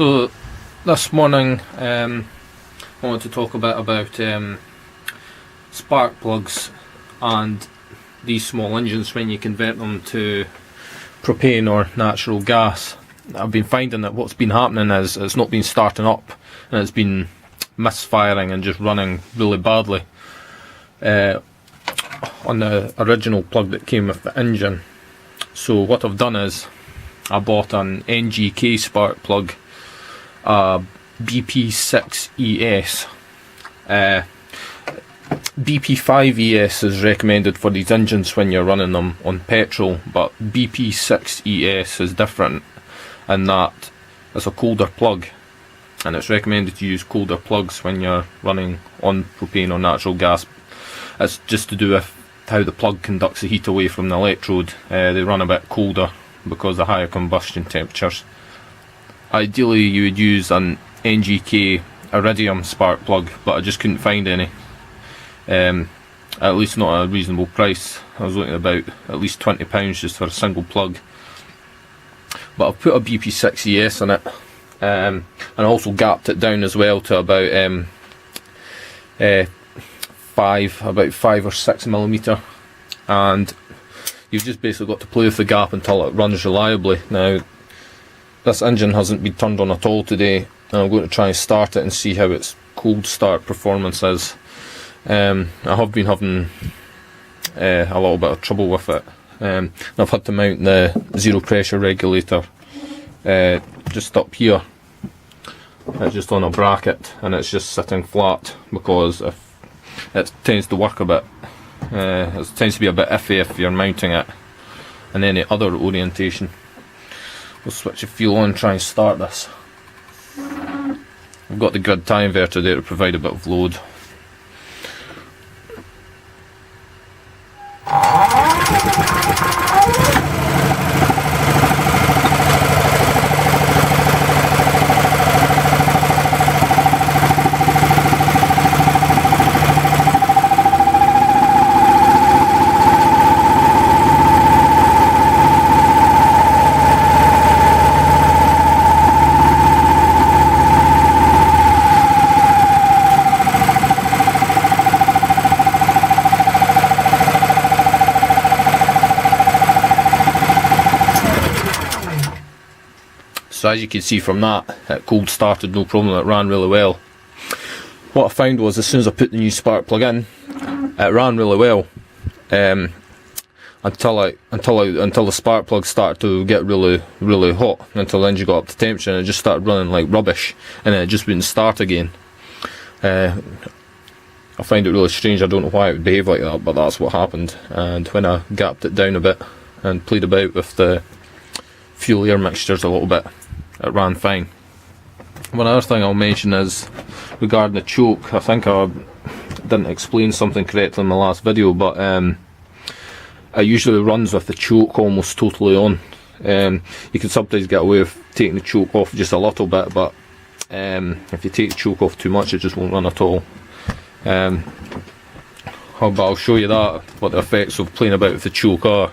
So this morning I wanted to talk a bit about spark plugs and these small engines when you convert them to propane or natural gas. I've been finding that what's been happening is it's not been starting up and it's been misfiring and just running really badly. On the original plug that came with the engine. So what I've done is I bought an NGK spark plug, a BP6ES. BP5ES is recommended for these engines when you're running them on petrol, but BP6ES is different in that it's a colder plug, and it's recommended to use colder plugs when you're running on propane or natural gas. It's just to do with how the plug conducts the heat away from the electrode. They run a bit colder because of higher combustion temperatures. Ideally you would use an NGK iridium spark plug, but I just couldn't find any. At least not at a reasonable price. I was looking about at least £20 just for a single plug. But I've put a BP6ES in it, and I also gapped it down as well to about about 5 or 6 millimetre, and you've just basically got to play with the gap until it runs reliably. Now this engine hasn't been turned on at all today, and I'm going to try and start it and see how its cold start performance is. I have been having a little bit of trouble with it. I've had to mount the zero pressure regulator just up here. It's just on a bracket and it's just sitting flat because if it tends to work a bit, it tends to be a bit iffy if you're mounting it in any other orientation. We'll switch the fuel on and try and start this. We've got the grid tie inverter there to provide a bit of load. So as you can see from that, it cold started no problem, it ran really well. What I found was as soon as I put the new spark plug in, it ran really well until the spark plug started to get really hot, until the engine got up to temperature and it just started running like rubbish, and then it just wouldn't start again. I find it really strange. I don't know why it would behave like that, but that's what happened. And when I gapped it down a bit and played about with the fuel air mixtures a little bit, it ran fine. One other thing I'll mention is regarding the choke. I think I didn't explain something correctly in my last video, but it usually runs with the choke almost totally on. You can sometimes get away with taking the choke off just a little bit, but if you take the choke off too much, it just won't run at all. But I'll show you that, what the effects of playing about with the choke are.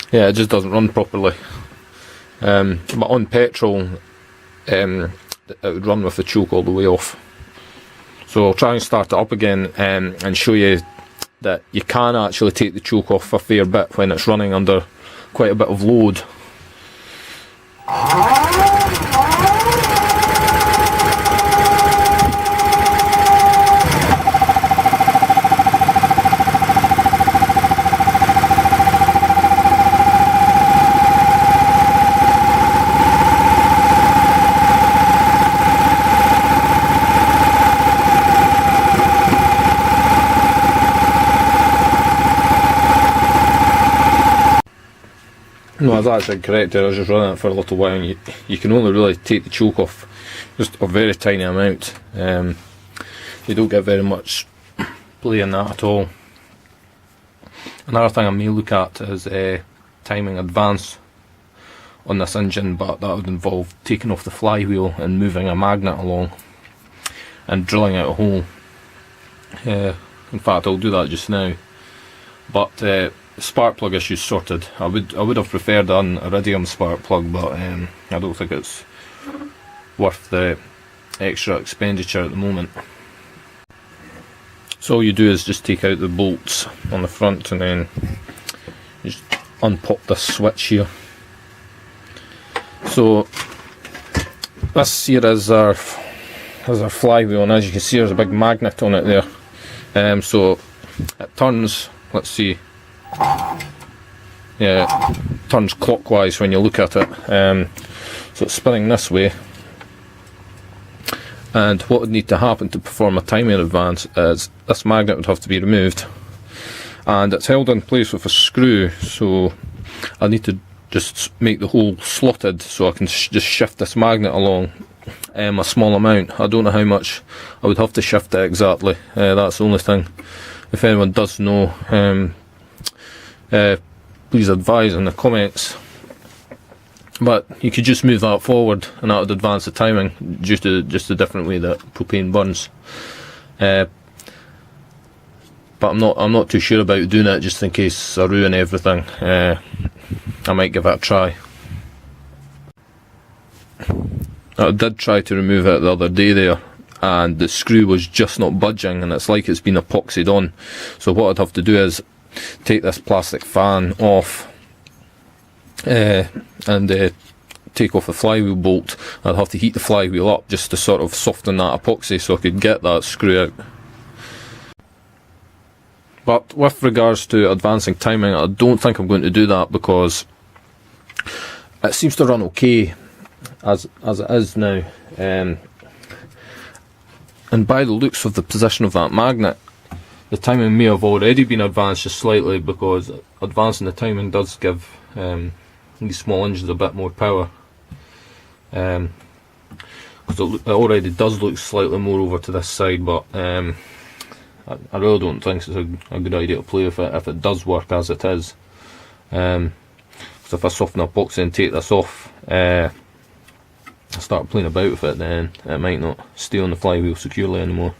Yeah, it just doesn't run properly. But on petrol, it would run with the choke all the way off. So I'll try and start it up again and show you that you can actually take the choke off a fair bit when it's running under quite a bit of load. No, I was actually correct there. I was just running it for a little while, and you can only really take the choke off just a very tiny amount. You don't get very much play in that at all. Another thing I may look at is timing advance on this engine, but that would involve taking off the flywheel and moving a magnet along and drilling out a hole. In fact, I'll do that just now. But spark plug issue sorted. I would have preferred an iridium spark plug, but I don't think it's worth the extra expenditure at the moment. So all you do is just take out the bolts on the front and then just unpop this switch here. So this here is our flywheel, and as you can see there's a big magnet on it there. So it turns, let's see, yeah, it turns clockwise when you look at it. So it's spinning this way, and what would need to happen to perform a timing advance is this magnet would have to be removed, and it's held in place with a screw, so I need to just make the hole slotted so I can just shift this magnet along a small amount. I don't know how much I would have to shift it exactly. That's the only thing. If anyone does know, please advise in the comments. But you could just move that forward and that would advance the timing due to just the different way that propane burns. But I'm not too sure about doing it, just in case I ruin everything. I might give it a try. I did try to remove it the other day there, and the screw was just not budging, and it's like it's been epoxied on. So what I'd have to do is take this plastic fan off and take off the flywheel bolt. I'd have to heat the flywheel up just to sort of soften that epoxy so I could get that screw out. But with regards to advancing timing, I don't think I'm going to do that because it seems to run okay as it is now. And by the looks of the position of that magnet, the timing may have already been advanced just slightly, because advancing the timing does give these small engines a bit more power. Because it already does look slightly more over to this side, but I really don't think it's a good idea to play with it if it does work as it is. Because if I soften the epoxy and take this off, I start playing about with it, then it might not stay on the flywheel securely anymore.